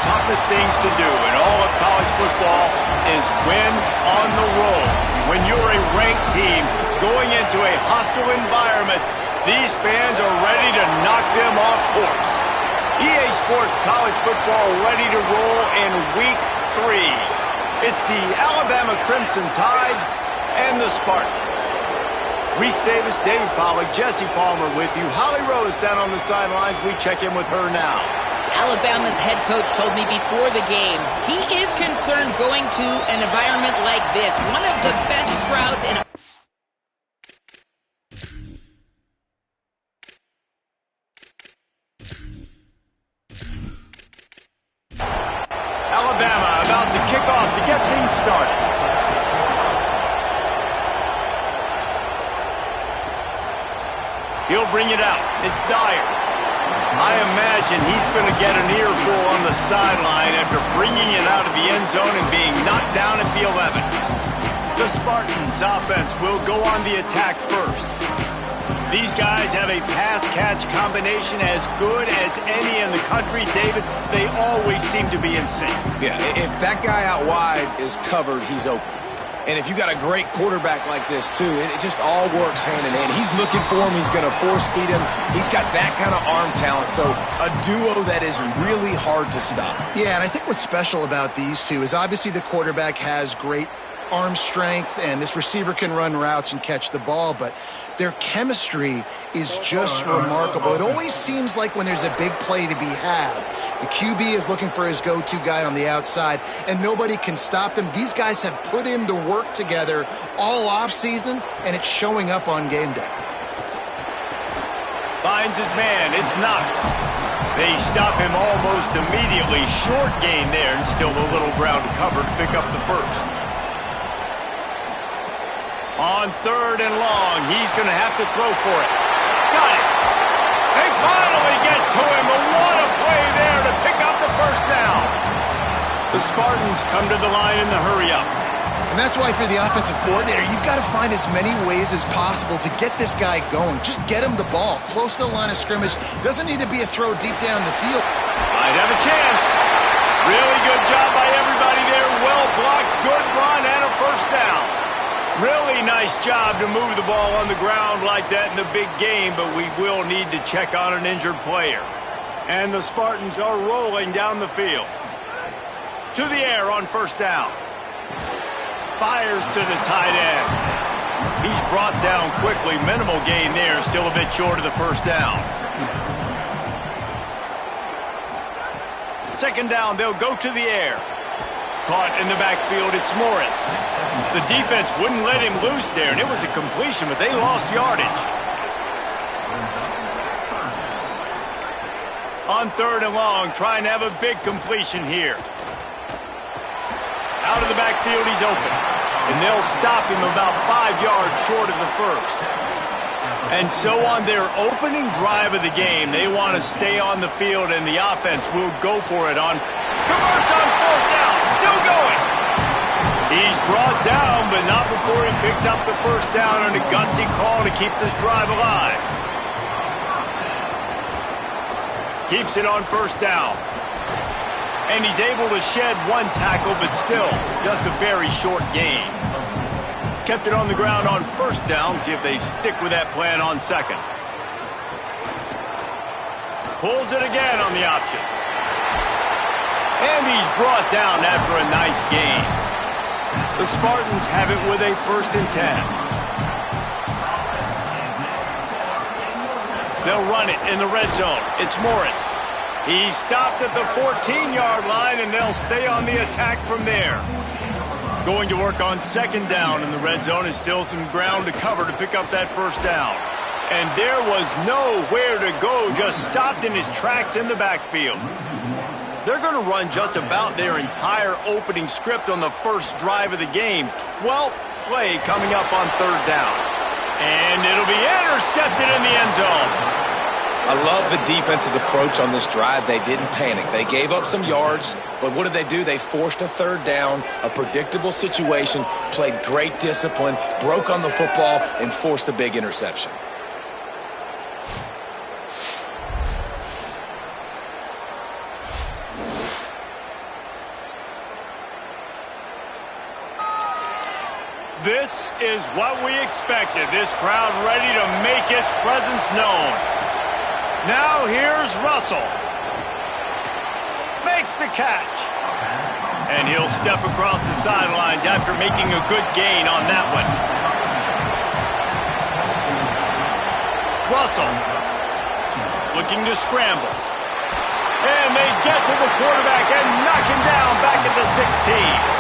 toughest things to do in all of college football is win on the road. When you're a ranked team going into a hostile environment, these fans are ready to knock them off course. EA Sports College Football ready to roll in Week 3. It's the Alabama Crimson Tide and the Spartans. Reese Davis, Dave Pollack, Jesse Palmer with you. Holly Rose down on the sidelines. We check in with her now. Alabama's head coach told me before the game he is concerned going to an environment like this. One of the best crowds in Alabama about to kick off to get things started. He'll bring it out. It's Dyer. I imagine he's going to get an earful on the sideline after bringing it out of the end zone and being knocked down at the 11. The Spartans offense will go on the attack first. These guys have a pass-catch combination as good as any in the country. David, they always seem to be in sync. Yeah, if that guy out wide is covered, he's open. And if you got a great quarterback like this, too, it just all works hand in hand. He's looking for him. He's going to force-feed him. He's got that kind of arm talent. So a duo that is really hard to stop. Yeah, and I think what's special about these two is obviously the quarterback has great arm strength, and this receiver can run routes and catch the ball, but their chemistry is just remarkable. It always seems like when there's a big play to be had, the QB is looking for his go-to guy on the outside, and nobody can stop them. These guys have put in the work together all offseason, and it's showing up on game day. Finds his man. It's Knox. They stop him almost immediately. Short gain there, and still a little ground to cover to pick up the first. On 3rd and long, he's going to have to throw for it. Got it. They finally get to him. But what a play there to pick up the first down. The Spartans come to the line in the hurry-up. And that's why for the offensive coordinator, you've got to find as many ways as possible to get this guy going. Just get him the ball close to the line of scrimmage. Doesn't need to be a throw deep down the field. Might have a chance. Really good job by everybody there. Well blocked, good run, and a first down. Really nice job to move the ball on the ground like that in the big game, but we will need to check on an injured player. And the Spartans are rolling down the field. To the air on first down. Fires to the tight end. He's brought down quickly. Minimal gain there, still a bit short of the first down. Second down, they'll go to the air. Caught in the backfield, it's Morris. The defense wouldn't let him loose there, and it was a completion, but they lost yardage. On 3rd and long, trying to have a big completion here. Out of the backfield, he's open. And they'll stop him about 5 yards short of the first. And so on their opening drive of the game, they want to stay on the field, and the offense will go for it on... Converts on 4th down, still going. He's brought down, but not before he picks up the first down on a gutsy call to keep this drive alive. Keeps it on first down. And he's able to shed one tackle, but still just a very short gain. Kept it on the ground on first down. See if they stick with that plan on second. Pulls it again on the option. And he's brought down after a nice gain. The Spartans have it with a 1st and 10. They'll run it in the red zone. It's Morris. He's stopped at the 14-yard line, and they'll stay on the attack from there. Going to work on 2nd down in the red zone, and still some ground to cover to pick up that first down. And there was nowhere to go, just stopped in his tracks in the backfield. They're going to run just about their entire opening script on the first drive of the game. 12th play coming up on 3rd down. And it'll be intercepted in the end zone. I love the defense's approach on this drive. They didn't panic. They gave up some yards, but what did they do? They forced a 3rd down, a predictable situation, played great discipline, broke on the football, and forced a big interception. This is what we expected. This crowd ready to make its presence known. Now here's Russell. Makes the catch. And he'll step across the sidelines after making a good gain on that one. Russell looking to scramble. And they get to the quarterback and knock him down back at the 16.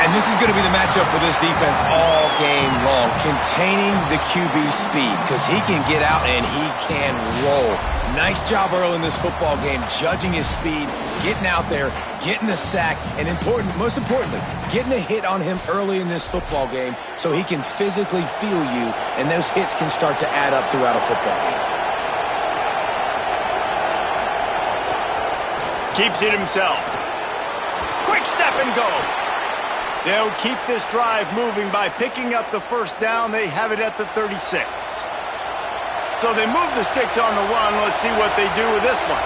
And this is going to be the matchup for this defense all game long, containing the QB speed, because he can get out and he can roll. Nice job early in this football game, judging his speed, getting out there, getting the sack, and most importantly, getting a hit on him early in this football game so he can physically feel you, and those hits can start to add up throughout a football game. Keeps it himself. Quick step and go. They'll keep this drive moving by picking up the first down. They have it at the 36. So they move the sticks on the run. Let's see what they do with this one.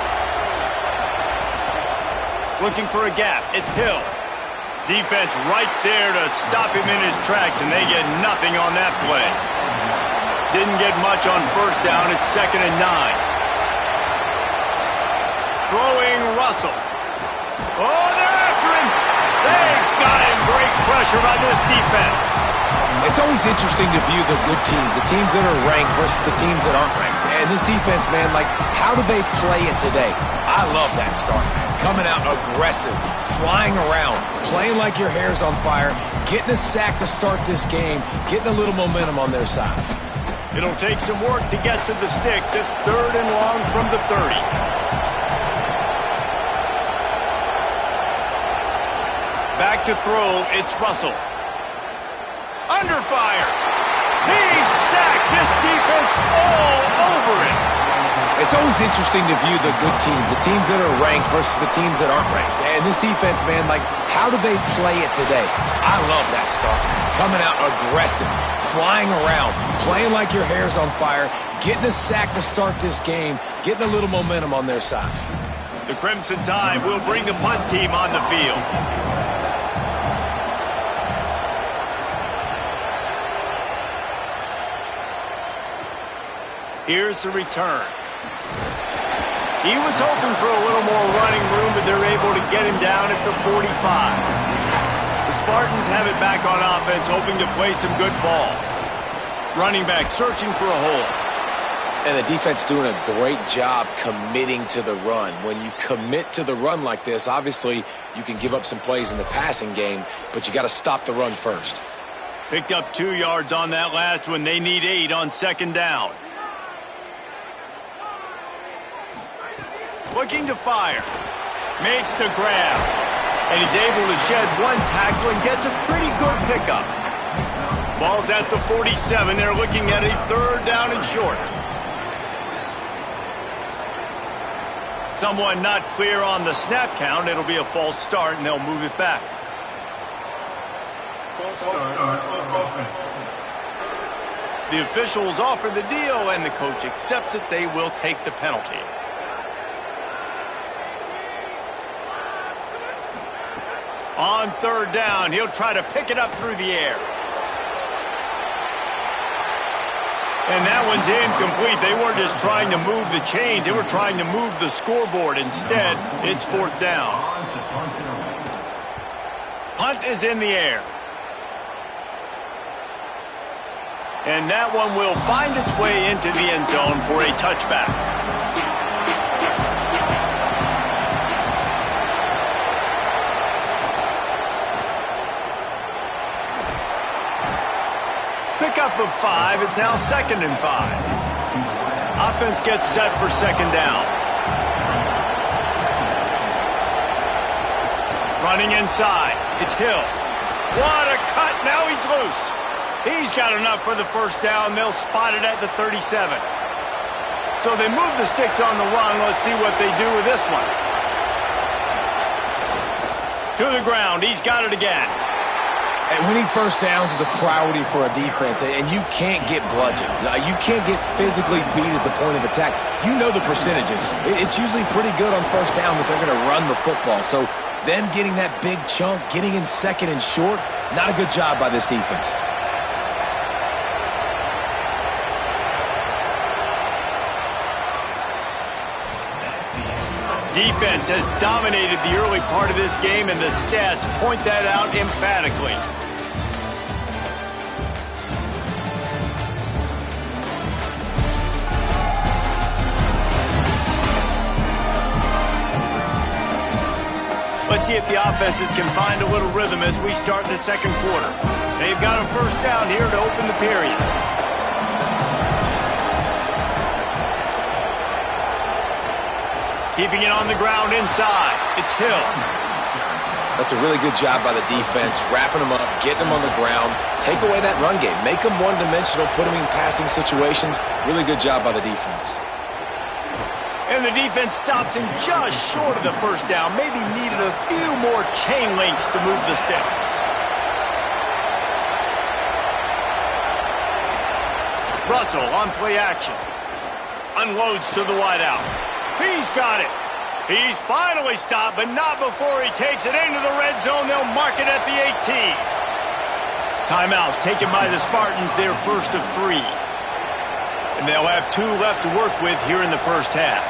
Looking for a gap. It's Hill. Defense right there to stop him in his tracks, and they get nothing on that play. Didn't get much on first down. It's 2nd and 9. Throwing Russell. Oh, they're after him. They've got him. Great pressure by this defense. It's always interesting to view the good teams, the teams that are ranked versus the teams that aren't ranked. And this defense, man, like, how do they play it today? I love that start, man. Coming out aggressive, flying around, playing like your hair's on fire, getting a sack to start this game, getting a little momentum on their side. It'll take some work to get to the sticks. It's 3rd and long from the 30. Back to throw, it's Russell. Under fire. He's sacked. This defense all over it. It's always interesting to view the good teams, the teams that are ranked versus the teams that aren't ranked. And this defense, man, like, how do they play it today? I love that start. Coming out aggressive, flying around, playing like your hair's on fire, getting a sack to start this game, getting a little momentum on their side. The Crimson Tide will bring the punt team on the field. Here's the return. He was hoping for a little more running room, but they're able to get him down at the 45. The Spartans have it back on offense, hoping to play some good ball. Running back searching for a hole. And the defense doing a great job committing to the run. When you commit to the run like this, obviously you can give up some plays in the passing game, but you got to stop the run first. Picked up 2 yards on that last one. They need 8 on 2nd down. Looking to fire. Makes the grab. And he's able to shed one tackle and gets a pretty good pickup. Ball's at the 47. They're looking at a 3rd down and short. Someone not clear on the snap count. It'll be a false start, and they'll move it back. False start. The officials offer the deal, and the coach accepts it. They will take the penalty. On 3rd down, he'll try to pick it up through the air. And that one's incomplete. They weren't just trying to move the chains. They were trying to move the scoreboard. Instead, it's 4th down. Punt is in the air. And that one will find its way into the end zone for a touchback. Pickup of 5 is now 2nd and 5. Offense gets set for 2nd down. Running inside. It's Hill. What a cut. Now he's loose. He's got enough for the 1st down. They'll spot it at the 37. So they move the sticks on the run. Let's see what they do with this one. To the ground. He's got it again. And winning 1st downs is a priority for a defense, and you can't get bludgeoned. You can't get physically beat at the point of attack. You know the percentages. It's usually pretty good on 1st down that they're going to run the football. So them getting that big chunk, getting in 2nd and short, not a good job by this defense. Defense has dominated the early part of this game, and the stats point that out emphatically. Let's see if the offenses can find a little rhythm as we start the second quarter. They've got a first down here to open the period. Keeping it on the ground inside. It's Hill. That's a really good job by the defense, wrapping them up, getting them on the ground. Take away that run game. Make them one-dimensional, put them in passing situations. Really good job by the defense. And the defense stops him just short of the first down. Maybe needed a few more chain links to move the sticks. Russell on play action. Unloads to the wideout. He's got it. He's finally stopped, but not before he takes it into the red zone. They'll mark it at the 18. Timeout taken by the Spartans, their first of 3. And they'll have 2 left to work with here in the first half.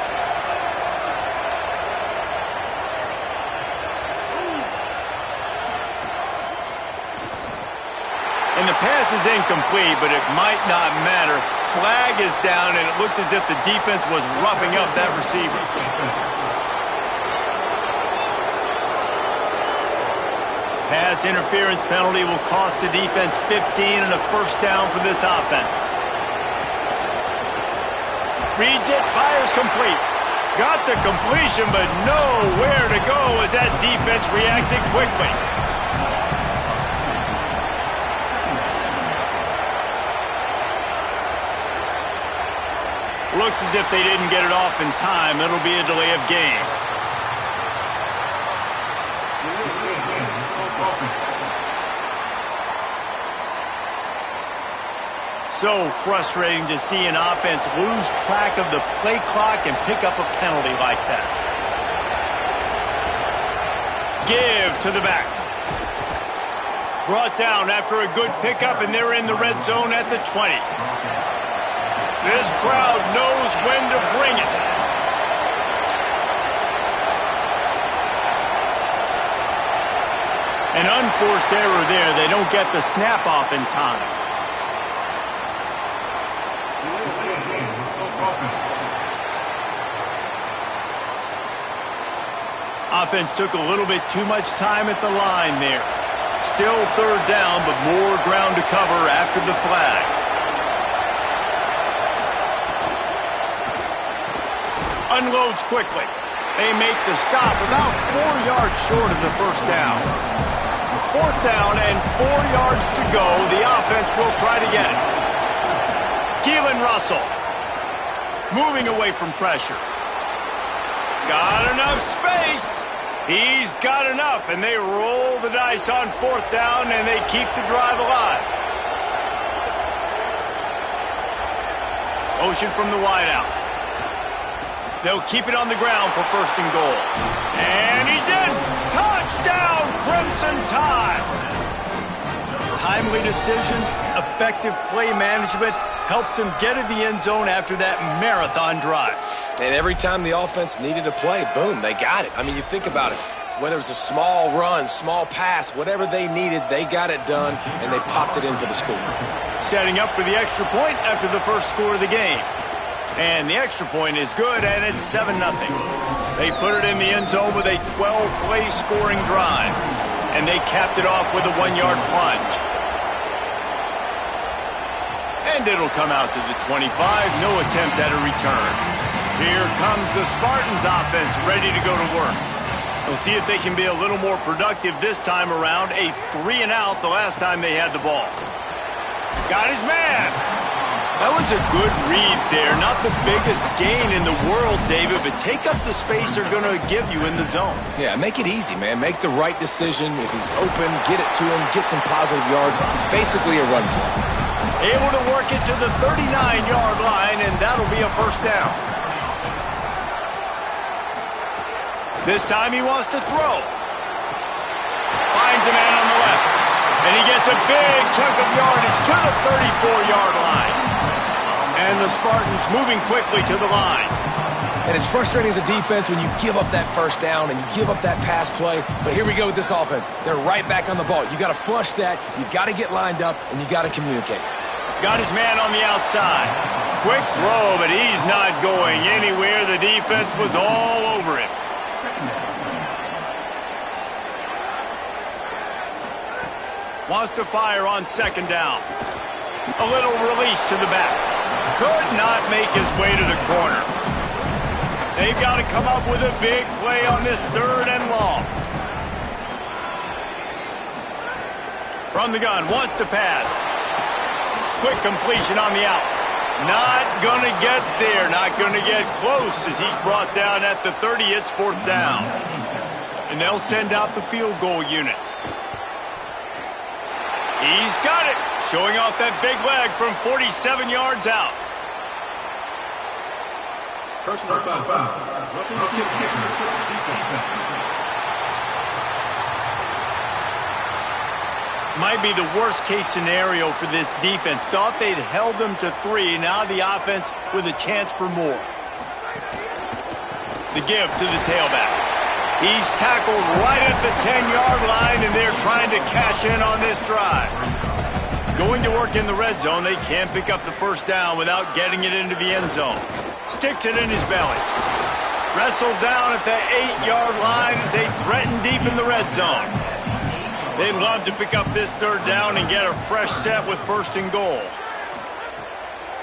And the pass is incomplete, but it might not matter. Flag is down, and it looked as if the defense was roughing up that receiver. Pass interference penalty will cost the defense 15 and a first down for this offense. Reads it, fires complete. Got the completion, but nowhere to go as that defense reacted quickly. Looks as if they didn't get it off in time. It'll be a delay of game. So frustrating to see an offense lose track of the play clock and pick up a penalty like that. Give to the back. Brought down after a good pickup, and they're in the red zone at the 20. This crowd knows when to bring it. An unforced error there. They don't get the snap off in time. Offense took a little bit too much time at the line there. Still third down, but more ground to cover after the flag. Unloads quickly. They make the stop about 4 yards short of the first down. Fourth down and 4 yards to go. The offense will try to get it. Keelan Russell moving away from pressure. Got enough space. He's got enough, and they roll the dice on fourth down, and they keep the drive alive. Motion from the wideout. They'll keep it on the ground for first and goal. And he's in. Touchdown, Crimson Tide. Timely decisions, effective play management helps them get in the end zone after that marathon drive. And every time the offense needed a play, boom, they got it. I mean, you think about it. Whether it's a small run, small pass, whatever they needed, they got it done, and they popped it in for the score. Setting up for the extra point after the first score of the game. And the extra point is good, and it's 7-0. They put it in the end zone with a 12-play scoring drive. And they capped it off with a 1-yard plunge. And it'll come out to the 25. No attempt at a return. Here comes the Spartans offense ready to go to work. We'll see if they can be a little more productive this time around. A 3-and-out the last time they had the ball. Got his man. That was a good read there. Not the biggest gain in the world, David, but take up the space they're going to give you in the zone. Yeah, make it easy, man. Make the right decision. If he's open, get it to him, get some positive yards. Basically a run play. Able to work it to the 39-yard line, and that'll be a first down. This time he wants to throw. Finds a man on the left. And he gets a big chunk of yardage to the 34-yard line. And the Spartans moving quickly to the line. And it's frustrating as a defense when you give up that first down and you give up that pass play. But here we go with this offense. They're right back on the ball. You got to flush that. You got to get lined up, and you got to communicate. Got his man on the outside. Quick throw, but he's not going anywhere. The defense was all over him. Wants to fire on second down. A little release to the back. Could not make his way to the corner. They've got to come up with a big play on this third and long. From the gun, wants to pass. Quick completion on the out. Not going to get there. Not going to get close as he's brought down at the 30. It's fourth down. And they'll send out the field goal unit. He's got it. Showing off that big leg from 47 yards out. Personal foul. Might be the worst case scenario for this defense. Thought they'd held them to 3. Now the offense with a chance for more. The give to the tailback. He's tackled right at the 10-yard line, and they're trying to cash in on this drive. Going to work in the red zone, they can't pick up the first down without getting it into the end zone. Sticks it in his belly. Wrestled down at the 8-yard line as they threaten deep in the red zone. They'd love to pick up this third down and get a fresh set with first and goal.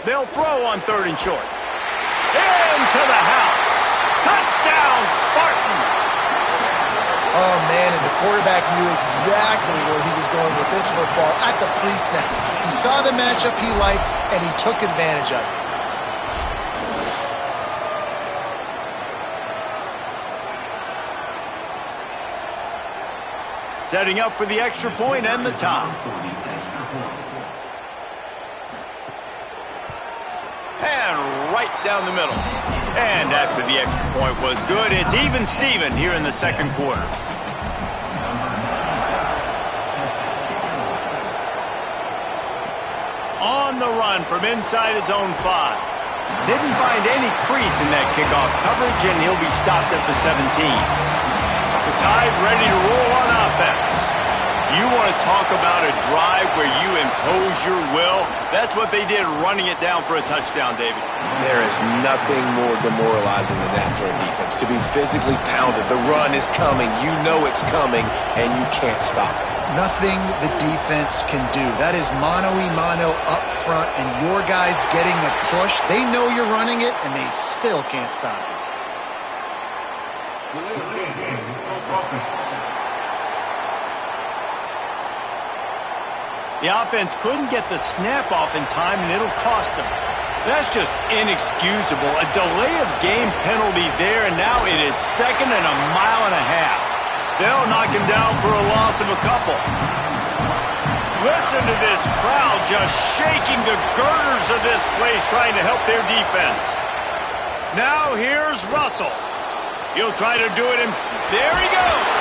They'll throw on third and short. Into the house. Touchdown, Spartans! Oh, man, and the quarterback knew exactly where he was going with this football at the pre-snap. He saw the matchup he liked, and he took advantage of it. Setting up for the extra point and the tie. And right down the middle. And after the extra point was good, it's even Steven here in the second quarter. On the run from inside his own 5. Didn't find any crease in that kickoff coverage, and he'll be stopped at the 17. The Tide ready to roll on offense. You want to talk about a drive where you impose your will? That's what they did, running it down for a touchdown, David. There is nothing more demoralizing than that for a defense, to be physically pounded. The run is coming. You know it's coming, and you can't stop it. Nothing the defense can do. That is mano-a-mano up front, and your guys getting the push. They know you're running it, and they still can't stop it. The offense couldn't get the snap off in time, and it'll cost them. That's just inexcusable. A delay of game penalty there, and now it is 2nd and a mile and a half. They'll knock him down for a loss of a couple. Listen to this crowd just shaking the girders of this place, trying to help their defense. Now here's Russell. He'll try to do it himself. There he goes.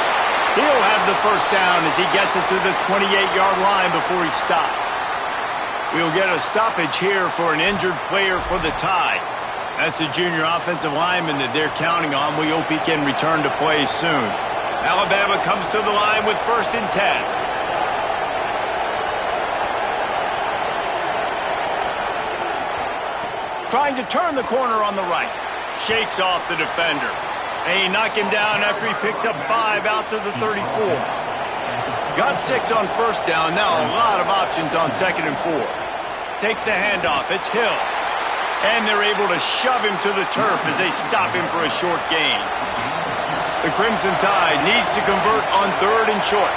He'll have the first down as he gets it to the 28-yard line before he's stopped. We'll get a stoppage here for an injured player for the Tide. That's the junior offensive lineman that they're counting on. We hope he can return to play soon. Alabama comes to the line with 1st and 10. Trying to turn the corner on the right. Shakes off the defender. They knock him down after he picks up 5 out to the 34. Got 6 on first down. Now a lot of options on 2nd and 4. Takes the handoff. It's Hill. And they're able to shove him to the turf as they stop him for a short gain. The Crimson Tide needs to convert on 3rd and short.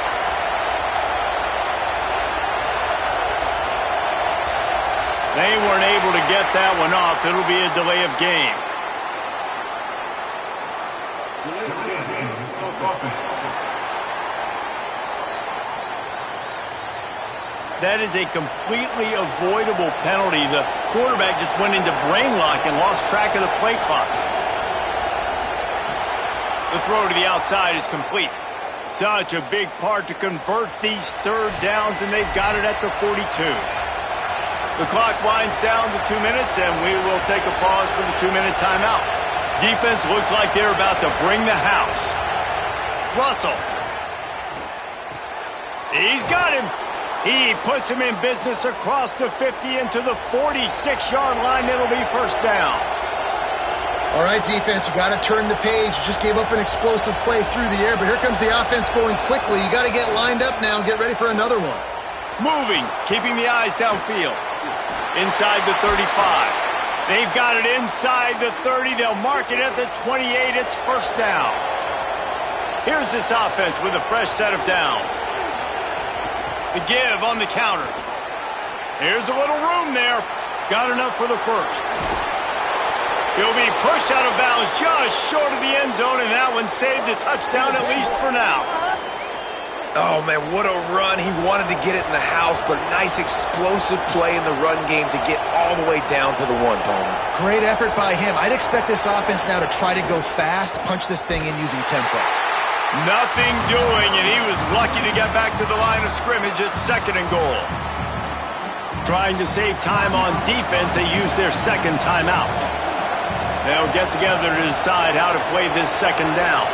They weren't able to get that one off. It'll be a delay of game. That is a completely avoidable penalty. The quarterback just went into brain lock and lost track of the play clock. The throw to the outside is complete. Such a big part to convert these third downs, and they've got it at the 42. The clock winds down to 2 minutes, and we will take a pause for the 2-minute timeout. Defense looks like they're about to bring the house. Russell. He's got him. He puts him in business across the 50 into the 46-yard line. It'll be first down. All right, defense, you got to turn the page. You just gave up an explosive play through the air, but here comes the offense going quickly. You got to get lined up now and get ready for another one. Moving, keeping the eyes downfield. Inside the 35. They've got it inside the 30. They'll mark it at the 28. It's first down. Here's this offense with a fresh set of downs. The give on the counter. Here's a little room there. Got enough for the first. He'll be pushed out of bounds just short of the end zone, and that one saved a touchdown at least for now. Oh, man, what a run. He wanted to get it in the house, but nice explosive play in the run game to get all the way down to the one, Palmer. Great effort by him. I'd expect this offense now to try to go fast, punch this thing in using tempo. Nothing doing, and he was lucky to get back to the line of scrimmage at 2nd and goal. Trying to save time on defense, they use their second timeout. They'll get together to decide how to play this second down.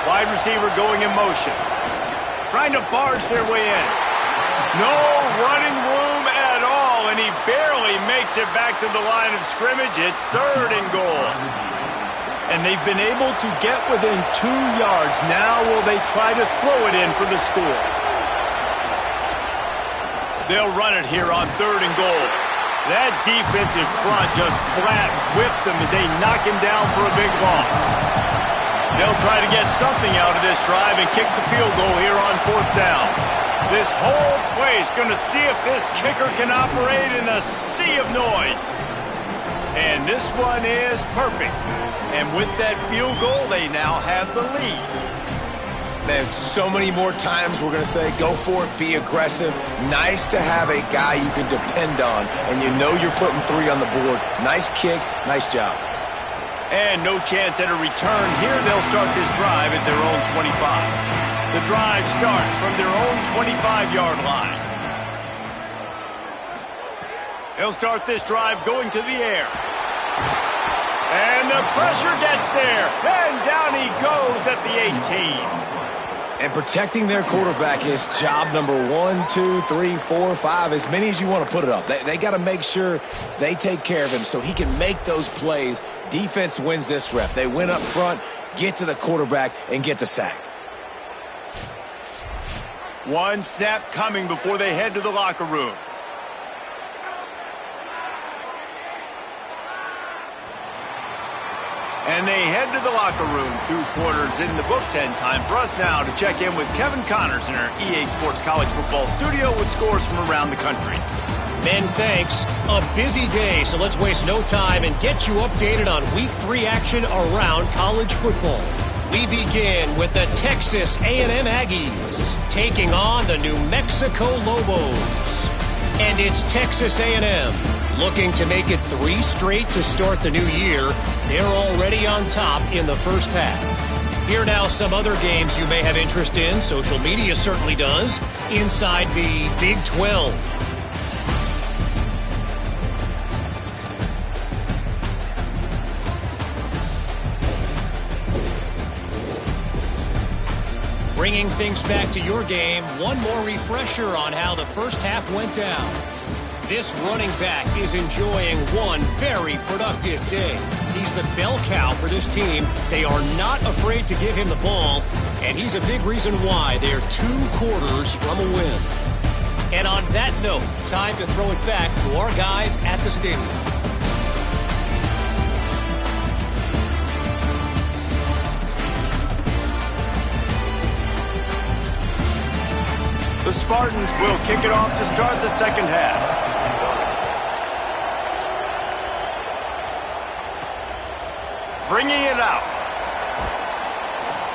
Wide receiver going in motion. Trying to barge their way in. No running room at all, and he barely makes it back to the line of scrimmage. It's 3rd and goal. And they've been able to get within 2 yards. Now will they try to throw it in for the score? They'll run it here on 3rd and goal. That defensive front just flat whipped them as they knock him down for a big loss. They'll try to get something out of this drive and kick the field goal here on 4th down. This whole place going to see if this kicker can operate in a sea of noise. And this one is perfect. And with that field goal, they now have the lead. Man, so many more times we're going to say, go for it, be aggressive. Nice to have a guy you can depend on, and you know you're putting 3 on the board. Nice kick, nice job. And no chance at a return here. They'll start this drive at their own 25. The drive starts from their own 25-yard line. They'll start this drive going to the air. And the pressure gets there. And down he goes at the 18. And protecting their quarterback is job number 1, 2, 3, 4, 5, as many as you want to put it up. They got to make sure they take care of him so he can make those plays. Defense wins this rep. They win up front, get to the quarterback, and get the sack. One snap coming before they head to the locker room. And they head to the locker room. 2 quarters in the books, and time for us now to check in with Kevin Connors in our EA Sports College Football studio with scores from around the country. Men, thanks. A busy day, so let's waste no time and get you updated on Week 3 action around college football. We begin with the Texas A&M Aggies taking on the New Mexico Lobos. And it's Texas A&M. Looking to make it 3 straight to start the new year. They're already on top in the first half. Here now some other games you may have interest in. Social media certainly does. Inside the Big 12. Bringing things back to your game, one more refresher on how the first half went down. This running back is enjoying one very productive day. He's the bell cow for this team. They are not afraid to give him the ball, and he's a big reason why they're 2 quarters from a win. And on that note, time to throw it back to our guys at the stadium. The Spartans will kick it off to start the second half. Bringing it out.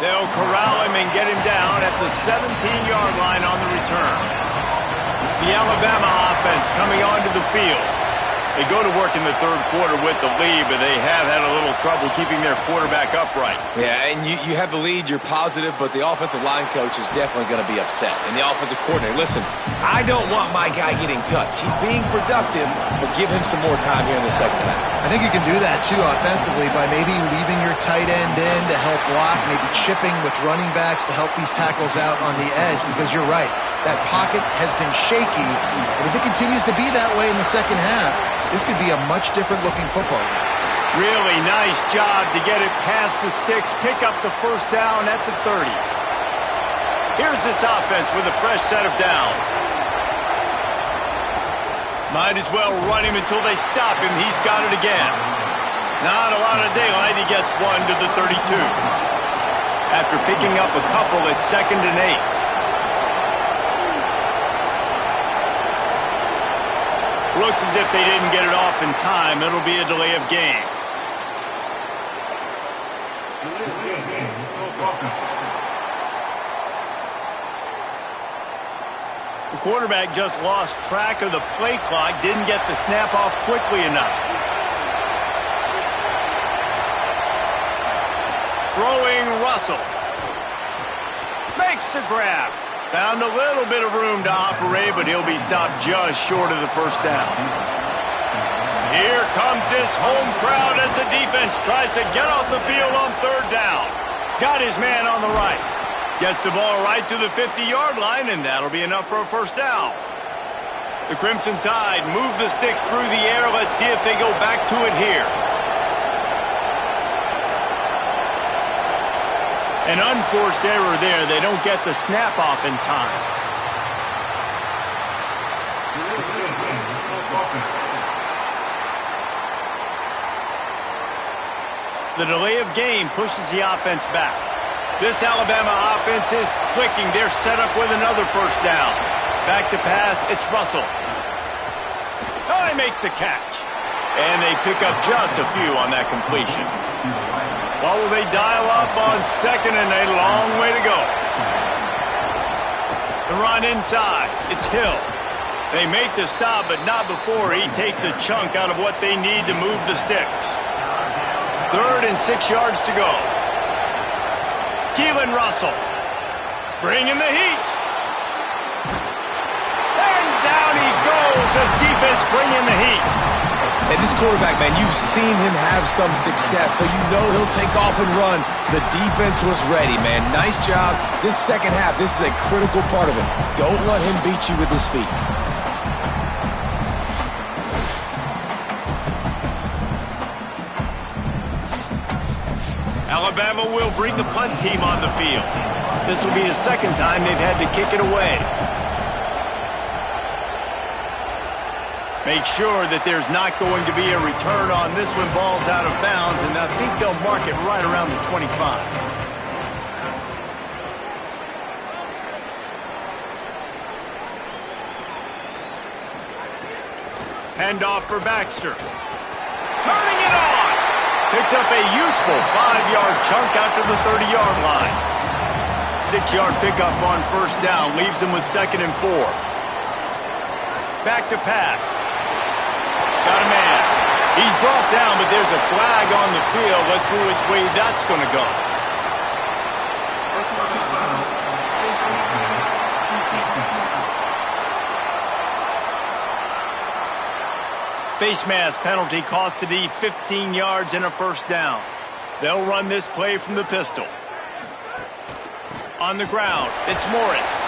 They'll corral him and get him down at the 17-yard line on the return. The Alabama offense coming onto the field. They go to work in the third quarter with the lead, but they have had a little trouble keeping their quarterback upright. Yeah, and you have the lead, you're positive, but the offensive line coach is definitely going to be upset. And the offensive coordinator, listen, I don't want my guy getting touched. He's being productive, but give him some more time here in the second half. I think you can do that, too, offensively, by maybe leaving your tight end in to help block, maybe chipping with running backs to help these tackles out on the edge, because you're right. That pocket has been shaky, and if it continues to be that way in the second half, this could be a much different-looking football game. Really nice job to get it past the sticks, pick up the first down at the 30. Here's this offense with a fresh set of downs. Might as well run him until they stop him. He's got it again. Not a lot of daylight. He gets one to the 32. After picking up a couple, it's 2nd and 8. Looks as if they didn't get it off in time. It'll be a delay of game. The quarterback just lost track of the play clock, didn't get the snap off quickly enough. Throwing Russell. Makes the grab. Found a little bit of room to operate, but he'll be stopped just short of the first down. Here comes this home crowd as the defense tries to get off the field on 3rd down. Got his man on the right. Gets the ball right to the 50-yard line, and that'll be enough for a first down. The Crimson Tide move the sticks through the air. Let's see if they go back to it here. An unforced error there. They don't get the snap off in time. The delay of game pushes the offense back. This Alabama offense is clicking. They're set up with another first down. Back to pass. It's Russell. Oh, he makes the catch. And they pick up just a few on that completion. What will they dial up on 2nd and a long way to go? The run inside. It's Hill. They make the stop, but not before he takes a chunk out of what they need to move the sticks. 3rd and 6 yards to go. Keelan Russell. Bringing the heat. And down he goes. The defense bringing the heat. And this quarterback, man, you've seen him have some success, so you know he'll take off and run. The defense was ready, man. Nice job. This second half, this is a critical part of it. Don't let him beat you with his feet. Alabama will bring the punt team on the field. This will be the second time they've had to kick it away. Make sure that there's not going to be a return on this when ball's out of bounds, and I think they'll mark it right around the 25. Handoff for Baxter. Turning it on! Picks up a useful 5-yard chunk after the 30-yard line. 6-yard pickup on first down leaves them with 2nd and 4. Back to pass. Got a man. He's brought down, but there's a flag on the field. Let's see which way that's going to go. Face mask penalty cost the D 15 yards and a first down. They'll run this play from the pistol. On the ground, it's Morris.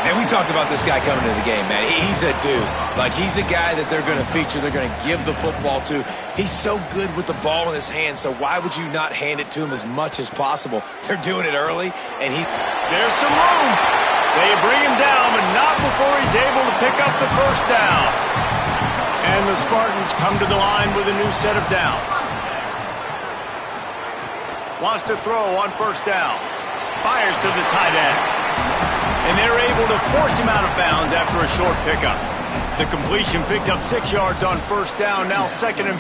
And we talked about this guy coming into the game, man. He's a dude. Like, he's a guy that they're going to feature, they're going to give the football to. He's so good with the ball in his hand, so why would you not hand it to him as much as possible? They're doing it early, and there's some room. They bring him down, but not before he's able to pick up the first down. And the Spartans come to the line with a new set of downs. Wants to throw on first down. Fires to the tight end. And they're able to force him out of bounds after a short pickup. The completion picked up 6 yards on first down, now 2nd and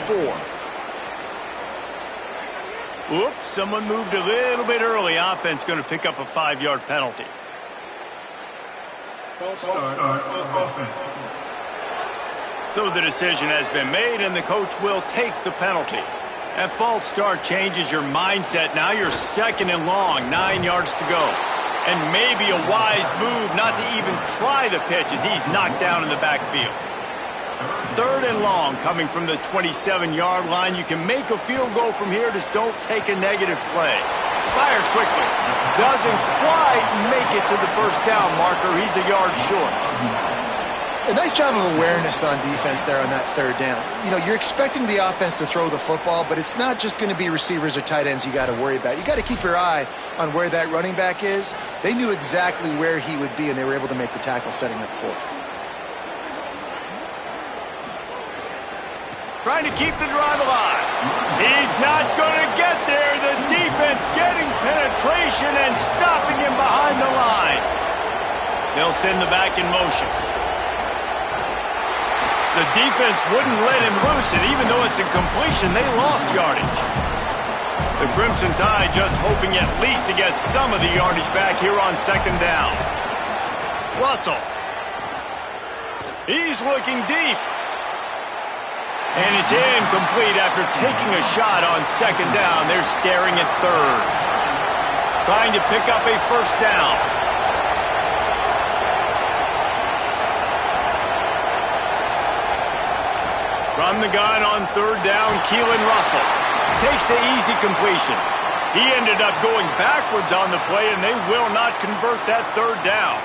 4. Oops, someone moved a little bit early. Offense going to pick up a 5-yard penalty. False start. So the decision has been made, and the coach will take the penalty. That false start changes your mindset. Now you're second and long, 9 yards to go. And maybe a wise move not to even try the pitch as he's knocked down in the backfield. Third and long, coming from the 27-yard line. You can make a field goal from here, just don't take a negative play. Fires quickly. Doesn't quite make it to the first down marker. He's a yard short. A nice job of awareness on defense there on that third down. You know, you're expecting the offense to throw the football, but it's not just going to be receivers or tight ends you got to worry about. You got to keep your eye on where that running back is. They knew exactly where he would be, and they were able to make the tackle setting up fourth. Trying to keep the drive alive. He's not going to get there. The defense getting penetration and stopping him behind the line. They'll send the back in motion. The defense wouldn't let him loose, and even though it's a completion, they lost yardage. The Crimson Tide just hoping at least to get some of the yardage back here on second down. Russell. He's looking deep. And it's incomplete after taking a shot on second down. They're staring at third. Trying to pick up a first down. From the gun on third down, Keelan Russell takes the easy completion. He ended up going backwards on the play, and they will not convert that third down.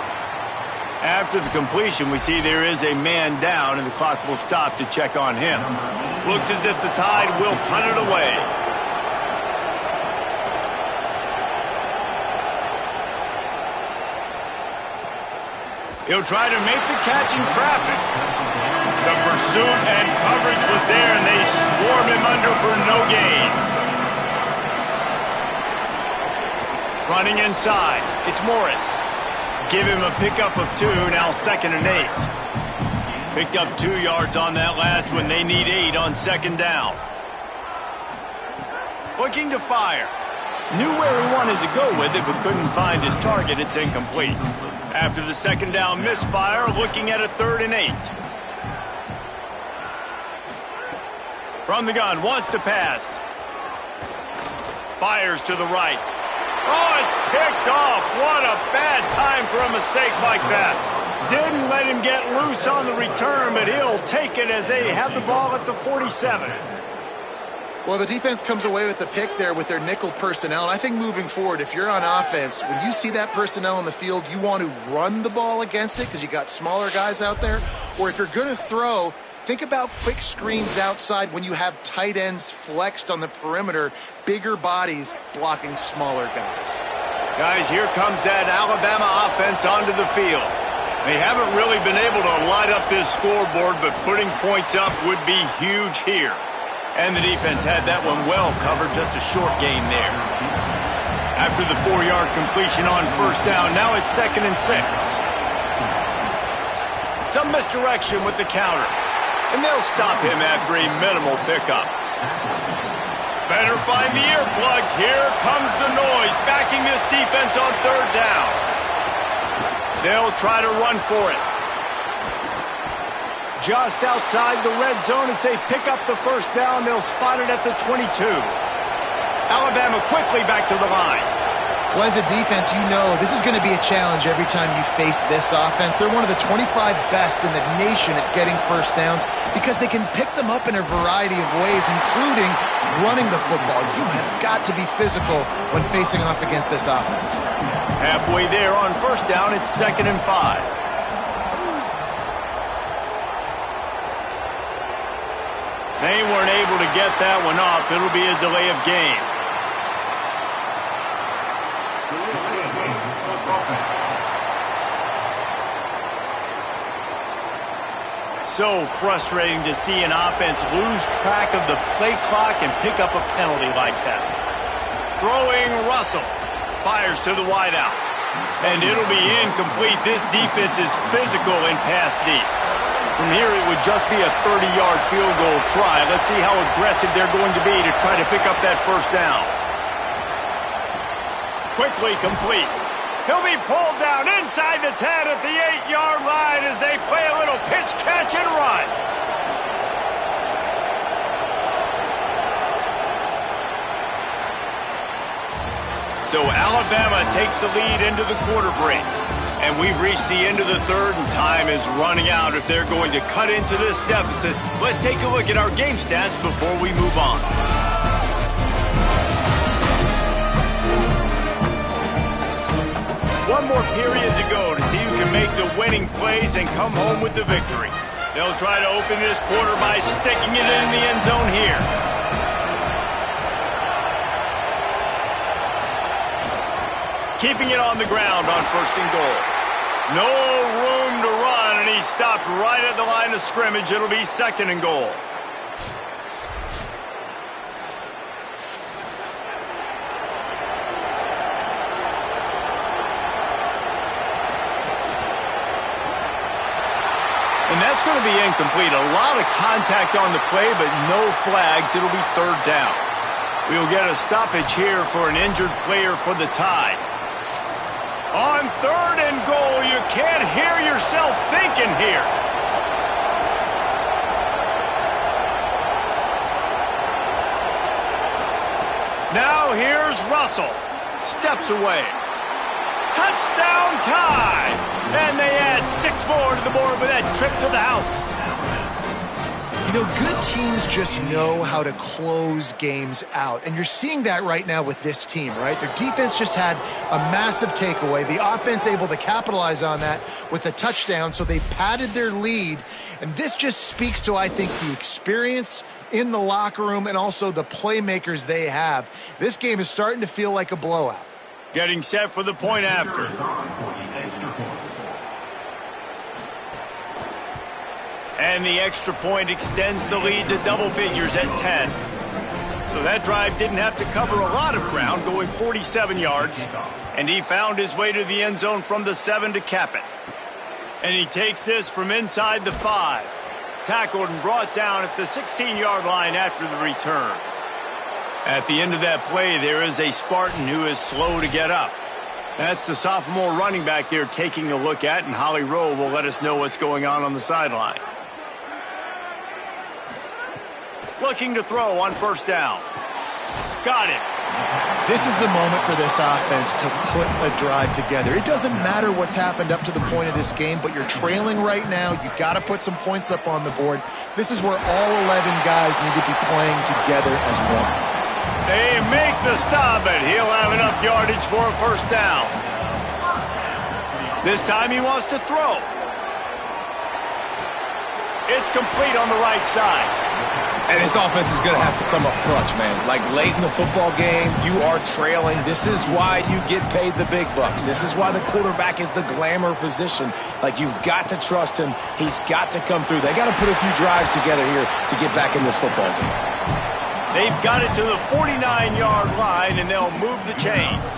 After the completion, we see there is a man down, and the clock will stop to check on him. Looks as if the Tide will punt it away. He'll try to make the catch in traffic. The pursuit and coverage was there, and they swarmed him under for no gain. Running inside, it's Morris. Give him a pickup of 2, now second and 8. Picked up 2 yards on that last one. They need 8 on second down. Looking to fire. Knew where he wanted to go with it, but couldn't find his target. It's incomplete. After the second down misfire, looking at a 3rd and 8. From the gun, wants to pass. Fires to the right. Oh, it's picked off. What a bad time for a mistake like that. Didn't let him get loose on the return, but he'll take it as they have the ball at the 47. Well, the defense comes away with the pick there with their nickel personnel. And I think moving forward, if you're on offense, when you see that personnel on the field, you want to run the ball against it because you got smaller guys out there. Or if you're going to throw, think about quick screens outside when you have tight ends flexed on the perimeter, bigger bodies blocking smaller guys. Guys, here comes that Alabama offense onto the field. They haven't really been able to light up this scoreboard, but putting points up would be huge here. And the defense had that one well covered, just a short gain there. After the 4-yard completion on first down, now it's 2nd and 6. Some misdirection with the counter. And they'll stop him after a minimal pickup. Better find the earplugs. Here comes the noise, backing this defense on third down. They'll try to run for it. Just outside the red zone as they pick up the first down. They'll spot it at the 22. Alabama quickly back to the line. Well, as a defense, you know this is going to be a challenge every time you face this offense. They're one of the 25 best in the nation at getting first downs because they can pick them up in a variety of ways, including running the football. You have got to be physical when facing off against this offense. Halfway there on first down, it's 2nd and 5. They weren't able to get that one off. It'll be a delay of game. So frustrating to see an offense lose track of the play clock and pick up a penalty like that. Throwing Russell. Fires to the wideout. And it'll be incomplete. This defense is physical and pass deep. From here, it would just be a 30-yard field goal try. Let's see how aggressive they're going to be to try to pick up that first down. Quickly complete. He'll be pulled down inside the 10 at the 8-yard line as they play a little pitch, catch, and run. So Alabama takes the lead into the quarter break. And we've reached the end of the third, and time is running out if they're going to cut into this deficit. Let's take a look at our game stats before we move on. One more period to go to see who can make the winning plays and come home with the victory. They'll try to open this quarter by sticking it in the end zone here. Keeping it on the ground on 1st and goal. No room to run, and he stopped right at the line of scrimmage. It'll be 2nd and goal. And that's going to be incomplete. A lot of contact on the play, but no flags. It'll be 3rd down. We'll get a stoppage here for an injured player for the tie. On 3rd and goal, you can't hear yourself thinking here. Now here's Russell. Steps away. Touchdown tie! And they add 6 more to the board with that trip to the house. You know, good teams just know how to close games out. And you're seeing that right now with this team, right? Their defense just had a massive takeaway. The offense able to capitalize on that with a touchdown, so they padded their lead. And this just speaks to, I think, the experience in the locker room and also the playmakers they have. This game is starting to feel like a blowout. Getting set for the point after. And the extra point extends the lead to double figures at 10. So that drive didn't have to cover a lot of ground, going 47 yards. And he found his way to the end zone from the 7 to cap it. And he takes this from inside the 5. Tackled and brought down at the 16-yard line after the return. At the end of that play, there is a Spartan who is slow to get up. That's the sophomore running back there taking a look at, and Holly Rowe will let us know what's going on the sideline. Looking to throw on 1st down. Got it. This is the moment for this offense to put a drive together. It doesn't matter what's happened up to the point of this game, but you're trailing right now. You got to put some points up on the board. This is where all 11 guys need to be playing together as one. They make the stop, and he'll have enough yardage for a 1st down. This time he wants to throw. It's complete on the right side. And his offense is going to have to come up clutch, man. Like late in the football game, you are trailing. This is why you get paid the big bucks. This is why the quarterback is the glamour position. Like, you've got to trust him. He's got to come through. They got to put a few drives together here to get back in this football game. They've got it to the 49-yard line, and they'll move the chains.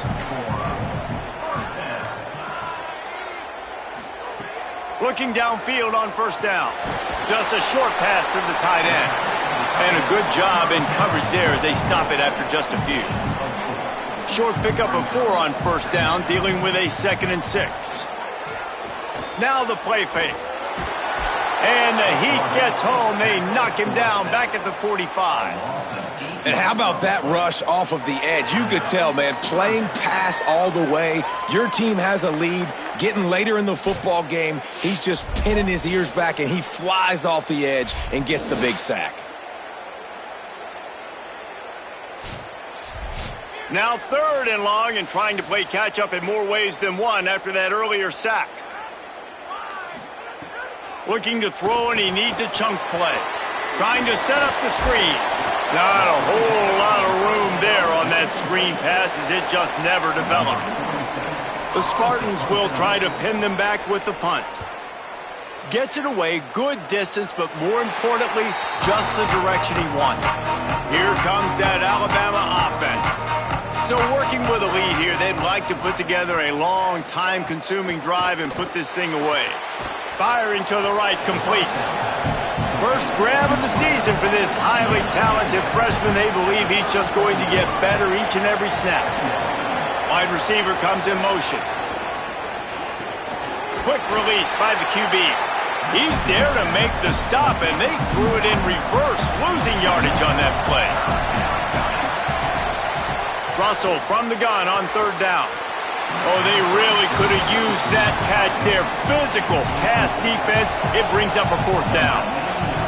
Looking downfield on 1st down. Just a short pass to the tight end. And a good job in coverage there as they stop it after just a few. Short pickup of 4 on 1st down, dealing with a 2nd and 6. Now the play fake. And the heat gets home. They knock him down back at the 45. And how about that rush off of the edge? You could tell, man, playing pass all the way. Your team has a lead. Getting later in the football game, he's just pinning his ears back, and he flies off the edge and gets the big sack. Now 3rd and long, and trying to play catch-up in more ways than one after that earlier sack. Looking to throw, and he needs a chunk play. Trying to set up the screen. Not a whole lot of room there on that screen pass, as it just never developed. The Spartans will try to pin them back with the punt. Gets it away, good distance, but more importantly, just the direction he wanted. Here comes that Alabama offense. So working with a lead here, they'd like to put together a long, time-consuming drive and put this thing away. Firing to the right, complete. First grab of the season for this highly talented freshman. They believe he's just going to get better each and every snap. Wide receiver comes in motion. quick release by the QB. He's there to make the stop, and they threw it in reverse, losing yardage on that play. Russell from the gun on third down. Oh, they really could have used that catch there. Physical pass defense. It brings up a fourth down.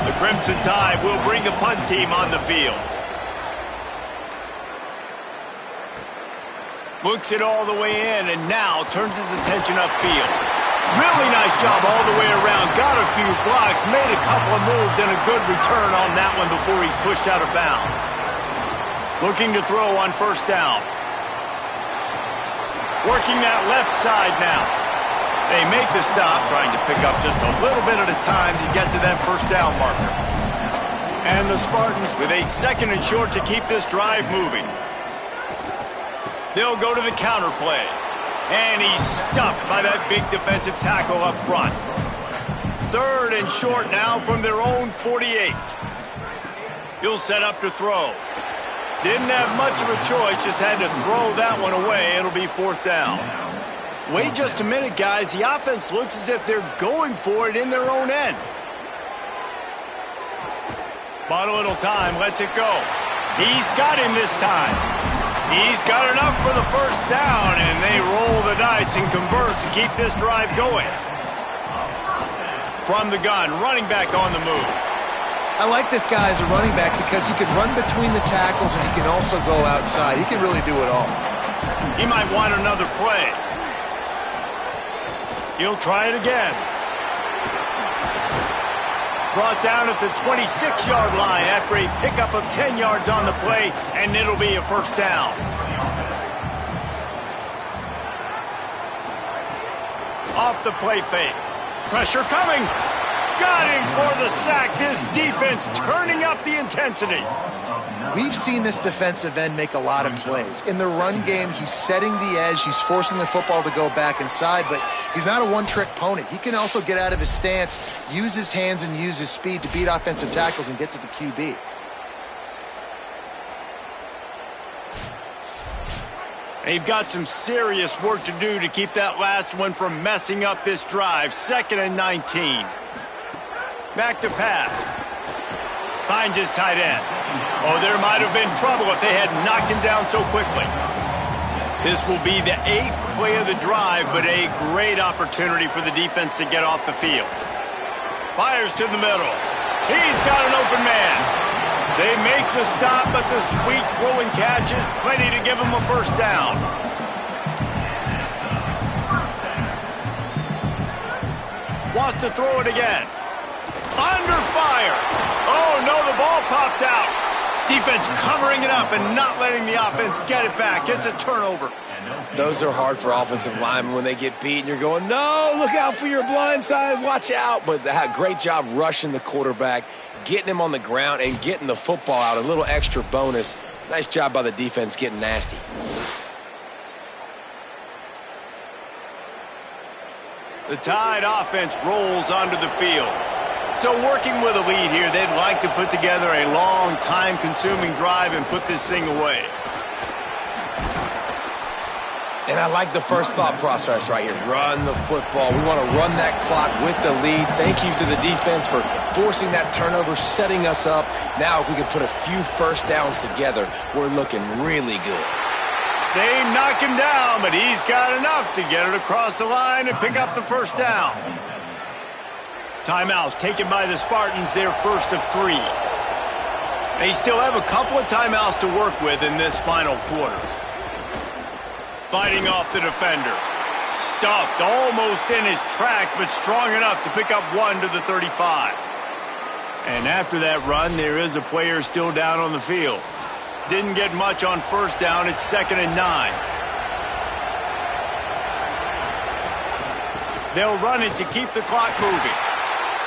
The Crimson Tide will bring the punt team on the field. Looks it all the way in, and now turns his attention upfield. Really nice job all the way around. Got a few blocks, made a couple of moves, and a good return on that one before he's pushed out of bounds. Looking to throw on first down. Working that left side now. They make the stop, trying to pick up just a little bit at a time to get to that first down marker. And the Spartans with a second and short to keep this drive moving. They'll go to the counter play. And he's stuffed by that big defensive tackle up front. Third and short now from their own 48. He'll set up to throw. Didn't have much of a choice, just had to throw that one away. It'll be fourth down. Wait just a minute, guys. The offense looks as if they're going for it in their own end. Bought a little time, lets it go. He's got him this time. He's got enough for the first down, and they roll the dice and convert to keep this drive going. From the gun, running back on the move. I like this guy as a running back because he can run between the tackles and he can also go outside. He can really do it all. He might want another play. He'll try it again. Brought down at the 26-yard line after a pickup of 10 yards on the play, and it'll be a first down. Off the play fake. Pressure coming. Got him for the sack. This defense turning up the intensity. We've seen this defensive end make a lot of plays. In the run game, he's setting the edge. He's forcing the football to go back inside, but he's not a one-trick pony. He can also get out of his stance, use his hands, and use his speed to beat offensive tackles and get to the QB. They've got some serious work to do to keep that last one from messing up this drive. 2nd and 19. Back to pass. Finds his tight end. Oh, there might have been trouble if they had knocked him down so quickly. This will be the 8th play of the drive, but a great opportunity for the defense to get off the field. Fires to the middle. He's got an open man. They make the stop, but the sweet throwing catch is plenty to give him a first down. Wants to throw it again. Under fire. Oh, no, the ball popped out. Defense covering it up and not letting the offense get it back. It's a turnover. Those are hard for offensive linemen when they get beat and you're going, no, look out for your blind side, watch out. But they had a great job rushing the quarterback, getting him on the ground and getting the football out. A little extra bonus. Nice job by the defense getting nasty. The Tide offense rolls onto the field. So working with a lead here, they'd like to put together a long, time-consuming drive and put this thing away. And I like the first thought process right here. Run the football. We want to run that clock with the lead. Thank you to the defense for forcing that turnover, setting us up. Now if we can put a few first downs together, we're looking really good. They knock him down, but he's got enough to get it across the line and pick up the first down. Timeout taken by the Spartans, their first of 3. They still have a couple of timeouts to work with in this final quarter. Fighting off the defender. Stuffed almost in his tracks, but strong enough to pick up 1 to the 35. And after that run, there is a player still down on the field. Didn't get much on first down. It's 2nd and 9. They'll run it to keep the clock moving.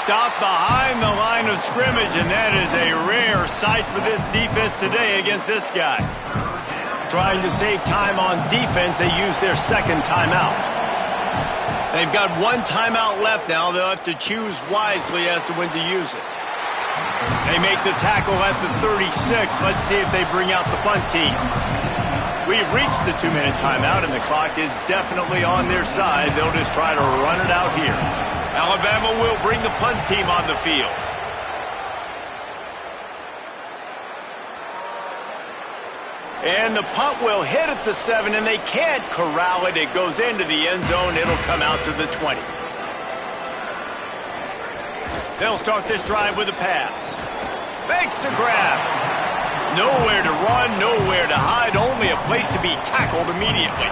Stopped behind the line of scrimmage, and that is a rare sight for this defense today against this guy. Trying to save time on defense, they use their second timeout. They've got 1 timeout left now. They'll have to choose wisely as to when to use it. They make the tackle at the 36. Let's see if they bring out the punt team. We've reached the 2-minute timeout, and the clock is definitely on their side. They'll just try to run it out here. Alabama will bring the punt team on the field. And the punt will hit at the 7, and they can't corral it. It goes into the end zone. It'll come out to the 20. They'll start this drive with a pass. Fakes to grab. Nowhere to run, nowhere to hide, only a place to be tackled immediately.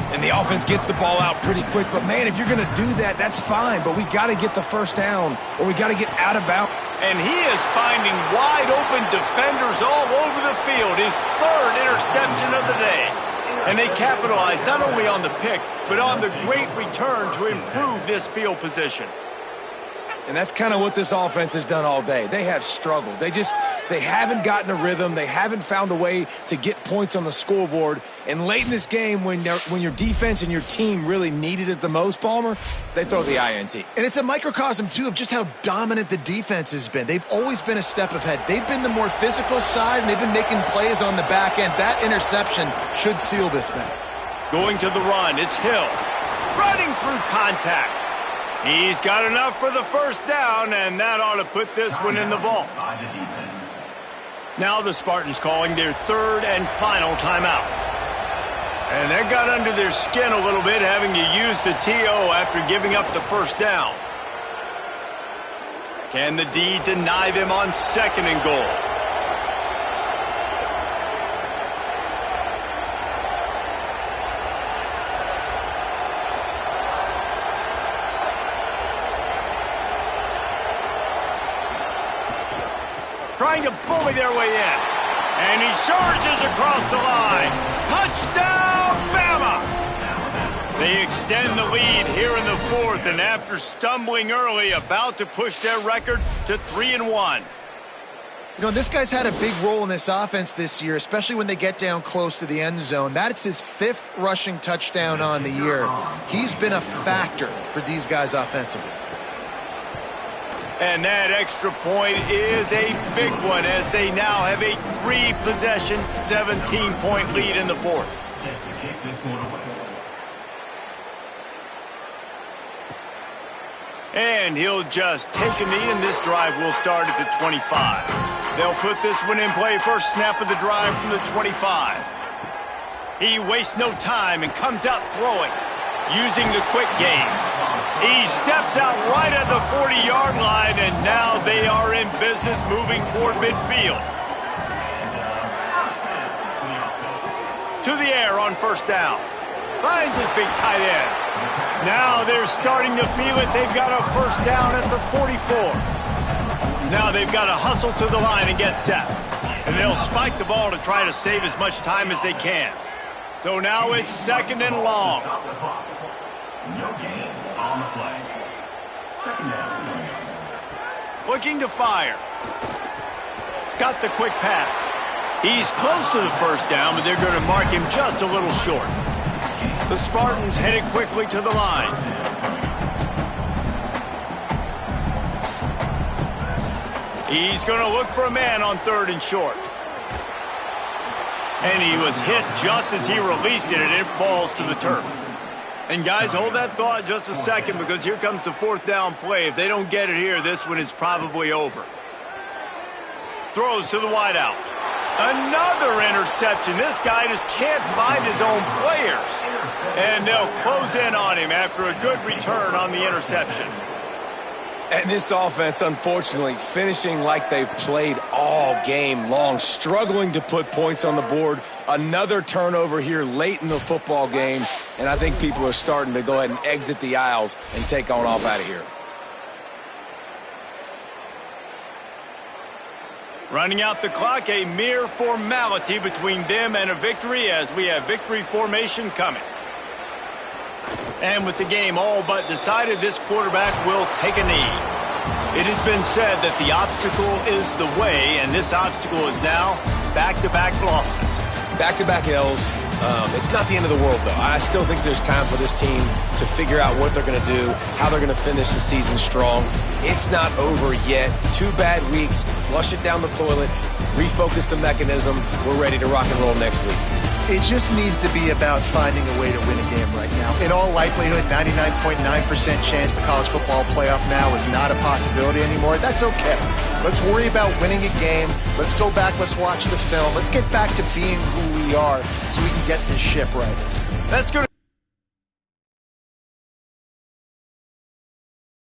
And the offense gets the ball out pretty quick. But, man, if you're going to do that, that's fine. But we got to get the first down, or we got to get out of bounds. And he is finding wide-open defenders all over the field. His third interception of the day. And they capitalize not only on the pick, but on the great return to improve this field position. And that's kind of what this offense has done all day. They have struggled. They haven't gotten a rhythm. They haven't found a way to get points on the scoreboard. And late in this game, when your defense and your team really needed it the most, Palmer, they throw the INT. And it's a microcosm, too, of just how dominant the defense has been. They've always been a step ahead. They've been the more physical side, and they've been making plays on the back end. That interception should seal this thing. Going to the run, it's Hill. Running through contact. He's got enough for the first down, and that ought to put this one in the vault. Now the Spartans calling their third and final timeout. And that got under their skin a little bit, having to use the TO after giving up the first down. Can the D deny them on 2nd and goal? Trying to bully their way in. And he surges across the line. Touchdown, Bama! They extend the lead here in the 4th, and after stumbling early, about to push their record to 3-1. You know, this guy's had a big role in this offense this year, especially when they get down close to the end zone. That's his 5th rushing touchdown on the year. He's been a factor for these guys offensively. And that extra point is a big one as they now have a 3-possession, 17-point lead in the 4th. And he'll just take a knee, and this drive will start at the 25. They'll put this one in play first snap of the drive from the 25. He wastes no time and comes out throwing, using the quick game. He steps out right at the 40-yard line, and now they are in business moving toward midfield. To the air on first down. Finds his big tight end. Now they're starting to feel it. They've got a first down at the 44. Now they've got to hustle to the line and get set. And they'll spike the ball to try to save as much time as they can. So now it's 2nd and long. No gain on the play. 2nd down. Looking to fire. Got the quick pass. He's close to the first down, but they're going to mark him just a little short. The Spartans headed quickly to the line. He's going to look for a man on 3rd and short. And he was hit just as he released it, and it falls to the turf. And guys, hold that thought just a second, because here comes the 4th down play. If they don't get it here, this one is probably over. Throws to the wideout. Another interception. This guy just can't find his own players. And they'll close in on him after a good return on the interception. And this offense, unfortunately, finishing like they've played all game long, struggling to put points on the board. Another turnover here late in the football game, and I think people are starting to go ahead and exit the aisles and take on off out of here. Running out the clock, a mere formality between them and a victory as we have victory formation coming. And with the game all but decided, this quarterback will take a knee. It has been said that the obstacle is the way, and this obstacle is now back-to-back losses. Back-to-back L's. It's not the end of the world, though. I still think there's time for this team to figure out what they're going to do, how they're going to finish the season strong. It's not over yet. 2 bad weeks. Flush it down the toilet. Refocus the mechanism. We're ready to rock and roll next week. It just needs to be about finding a way to win a game right now. In all likelihood, 99.9% chance the college football playoff now is not a possibility anymore. That's okay. Let's worry about winning a game. Let's go back. Let's watch the film. Let's get back to being who we are so we can get this ship right. That's good.